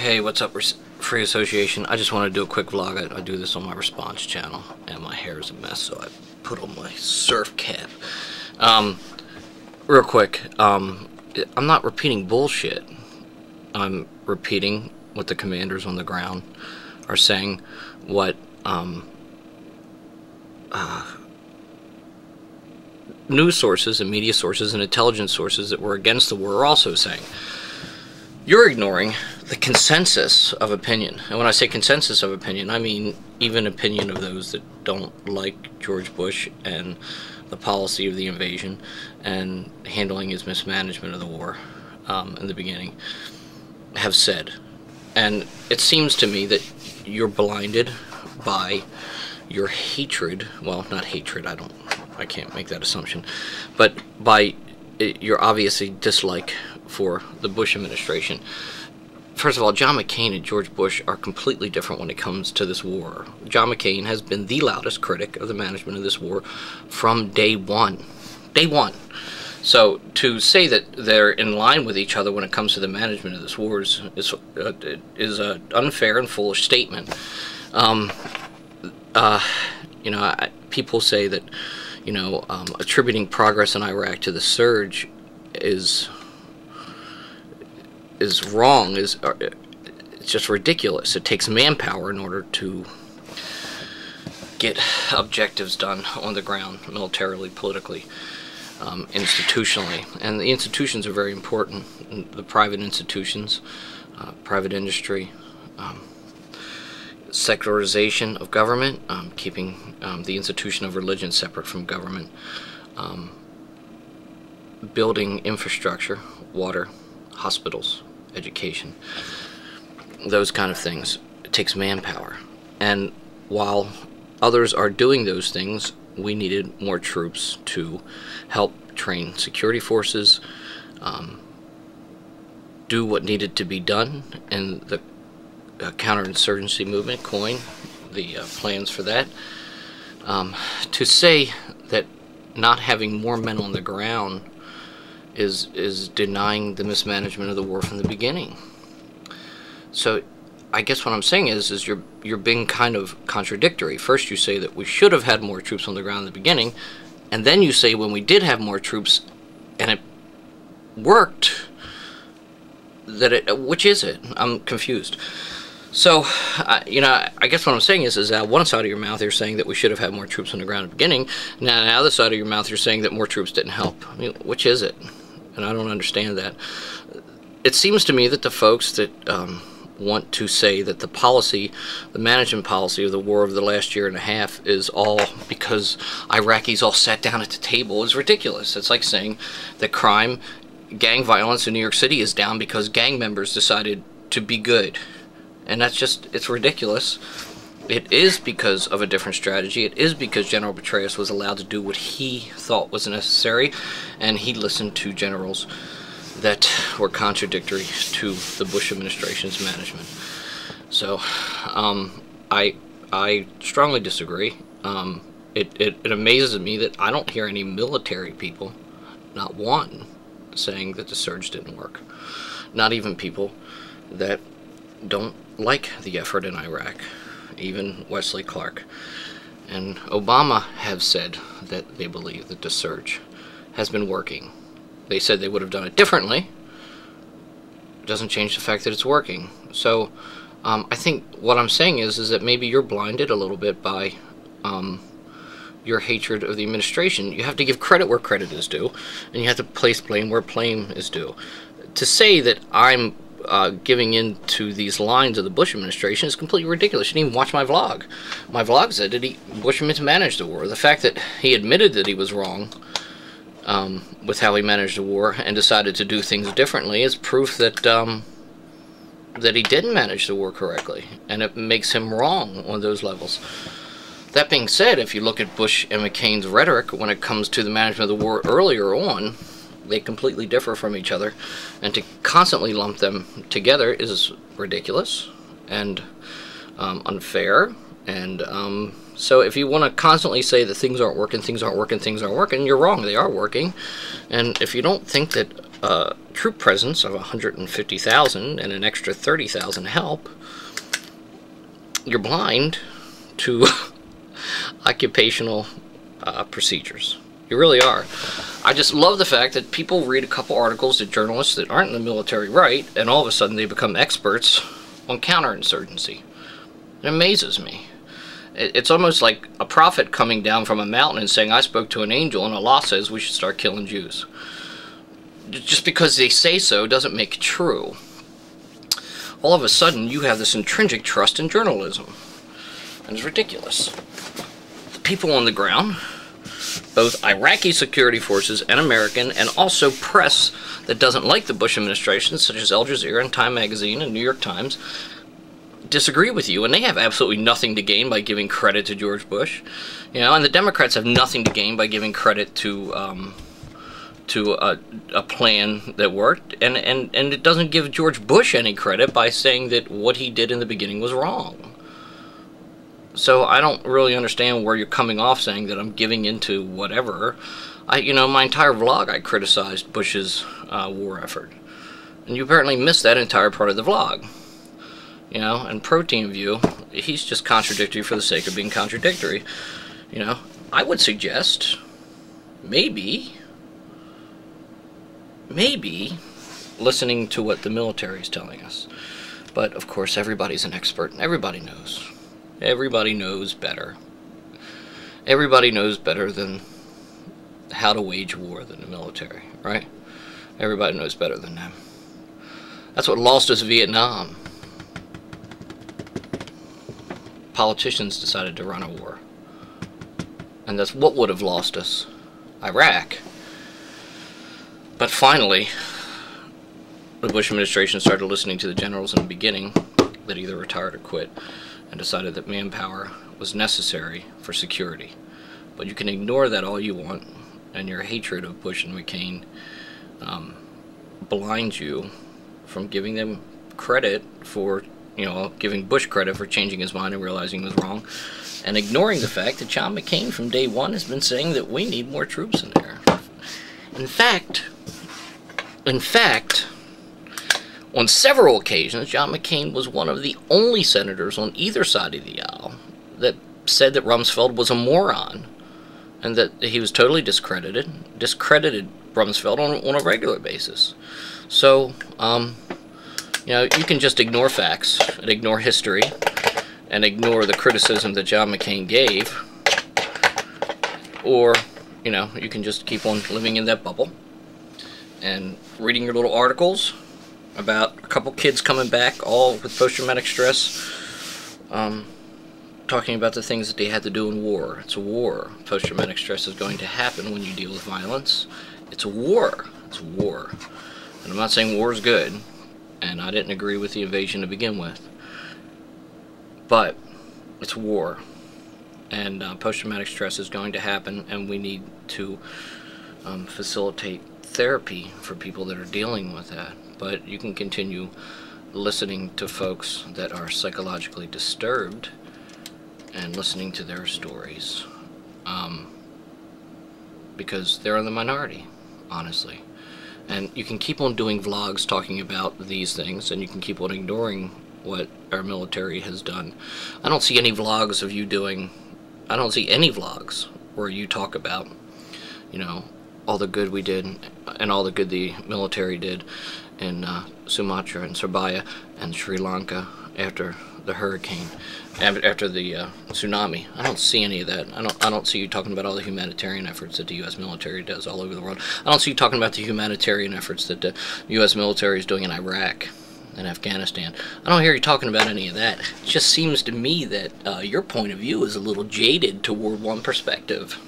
Hey, what's up, Free Association? I just want to do a quick vlog. I do this on my Response channel, and my hair is a mess, so I put on my surf cap. Real quick, I'm not repeating bullshit. I'm repeating what the commanders on the ground are saying, what news sources and media sources and intelligence sources that were against the war are also saying. You're ignoring the consensus of opinion. And when I say consensus of opinion, I mean even opinion of those that don't like George Bush and the policy of the invasion and handling his mismanagement of the war in the beginning have said. And it seems to me that you're blinded by your hatred, well, not hatred, I can't make that assumption, but by your obviously dislike for the Bush administration. First of all, John McCain and George Bush are completely different when it comes to this war. John McCain has been the loudest critic of the management of this war from day one. Day one. So to say that they're in line with each other when it comes to the management of this war is an unfair and foolish statement. People say that, attributing progress in Iraq to the surge is wrong. It's just ridiculous. It takes manpower in order to get objectives done on the ground, militarily, politically, institutionally. And the institutions are very important. The private institutions, private industry, secularization of government, keeping the institution of religion separate from government, building infrastructure, water, hospitals, education, those kind of things. It takes manpower. And while others are doing those things, we needed more troops to help train security forces, do what needed to be done in the counterinsurgency movement, COIN, the plans for that. To say that not having more men on the ground is denying the mismanagement of the war from the beginning. So I guess what I'm saying is you're being kind of contradictory. First you say that we should have had more troops on the ground in the beginning, and then you say when we did have more troops and it worked, which is it? I'm confused. So, I guess what I'm saying is that one side of your mouth you're saying that we should have had more troops on the ground at the beginning. Now, the other side of your mouth you're saying that more troops didn't help. I mean, which is it? And I don't understand that. It seems to me that the folks that want to say that the management policy of the war of the last year and a half is all because Iraqis all sat down at the table is ridiculous. It's like saying that gang violence in New York City is down because gang members decided to be good. And that's just, it's ridiculous. It is because of a different strategy. It is because General Petraeus was allowed to do what he thought was necessary, and he listened to generals that were contradictory to the Bush administration's management. So, I strongly disagree. It amazes me that I don't hear any military people, not one, saying that the surge didn't work. Not even people that don't like the effort in Iraq. Even Wesley Clark and Obama have said that they believe that the surge has been working. They said they would have done it differently. It doesn't change the fact that it's working. So I think what I'm saying is that maybe you're blinded a little bit by your hatred of the administration. You have to give credit where credit is due, and you have to place blame where blame is due. To say that I'm giving in to these lines of the Bush administration is completely ridiculous. You didn't even watch my vlog. My vlog said that Bush mismanaged the war. The fact that he admitted that he was wrong with how he managed the war and decided to do things differently is proof that that he didn't manage the war correctly, and it makes him wrong on those levels. That being said, if you look at Bush and McCain's rhetoric when it comes to the management of the war earlier on, they completely differ from each other, and to constantly lump them together is ridiculous and unfair. And so if you want to constantly say that things aren't working, you're wrong. They are working. And if you don't think that troop presence of 150,000 and an extra 30,000 help, you're blind to occupational procedures. You really are. I just love the fact that people read a couple articles that journalists that aren't in the military write, and all of a sudden they become experts on counterinsurgency. It amazes me. It's almost like a prophet coming down from a mountain and saying, I spoke to an angel and Allah says we should start killing Jews. Just because they say so doesn't make it true. All of a sudden you have this intrinsic trust in journalism. And it's ridiculous. The people on the ground, both Iraqi security forces and American, and also press that doesn't like the Bush administration, such as Al Jazeera and Time Magazine and New York Times, disagree with you, and they have absolutely nothing to gain by giving credit to George Bush. You know, and the Democrats have nothing to gain by giving credit to a plan that worked, and it doesn't give George Bush any credit by saying that what he did in the beginning was wrong. So I don't really understand where you're coming off saying that I'm giving into whatever. You know, my entire vlog I criticized Bush's war effort, and you apparently missed that entire part of the vlog. You know, and Protein View, he's just contradictory for the sake of being contradictory. You know, I would suggest maybe listening to what the military is telling us. But of course everybody's an expert and everybody knows. Everybody knows better. Everybody knows better than how to wage war than the military, right? Everybody knows better than them. That's what lost us Vietnam. Politicians decided to run a war. And that's what would have lost us Iraq. But finally, the Bush administration started listening to the generals in the beginning that either retired or quit, and decided that manpower was necessary for security. But you can ignore that all you want, and your hatred of Bush and McCain blinds you from giving them credit for, you know, giving Bush credit for changing his mind and realizing he was wrong, and ignoring the fact that John McCain from day one has been saying that we need more troops in there. In fact, on several occasions, John McCain was one of the only senators on either side of the aisle that said that Rumsfeld was a moron, and that he was totally discredited Rumsfeld on a regular basis. So, you know, you can just ignore facts and ignore history and ignore the criticism that John McCain gave, or, you know, you can just keep on living in that bubble and reading your little articles about a couple kids coming back, all with post-traumatic stress, talking about the things that they had to do in war. It's a war. Post-traumatic stress is going to happen when you deal with violence. It's a war. It's a war. And I'm not saying war is good, and I didn't agree with the invasion to begin with, but it's war, and post-traumatic stress is going to happen, and we need to facilitate therapy for people that are dealing with that. But you can continue listening to folks that are psychologically disturbed and listening to their stories, because they're in the minority, honestly. And you can keep on doing vlogs talking about these things, and you can keep on ignoring what our military has done. I don't see any vlogs of you doing, I don't see any vlogs where you talk about, you know, all the good we did and all the good the military did in Sumatra and Surabaya and Sri Lanka after the hurricane, after the tsunami. I don't see any of that. I don't see you talking about all the humanitarian efforts that the U.S. military does all over the world. I don't see you talking about the humanitarian efforts that the U.S. military is doing in Iraq and Afghanistan. I don't hear you talking about any of that. It just seems to me that your point of view is a little jaded toward one perspective.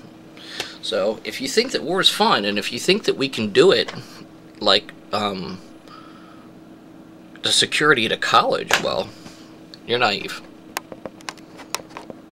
So if you think that war is fun, and if you think that we can do it like the security at a college, well, you're naive.